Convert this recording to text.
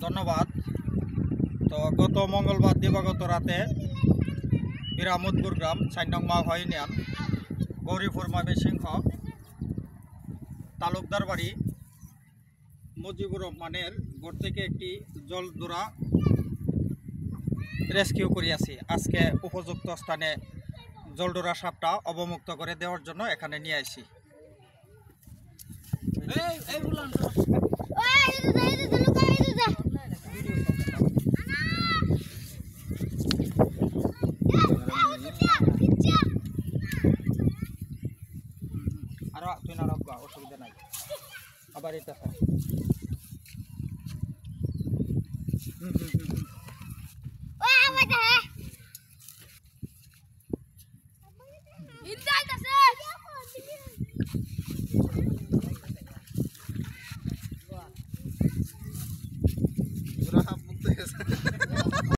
ধন্যবাদ। তো গত মঙ্গলবার দিবাগত রাতে বিরামতপুর গ্রাম 4 নং মাওয়া ইউনিয়ন গৌরীপুর ময়মনসিংহ তালুকদার বাড়ি মুজিবুর রহমানের ঘর থেকে একটি জলদুরা রেস্কিউ করিয়াছি। আজকে উপযুক্ত স্থানে জলডোরা সাপটা অবমুক্ত করে দেওয়ার জন্য এখানে নিয়ে আসি।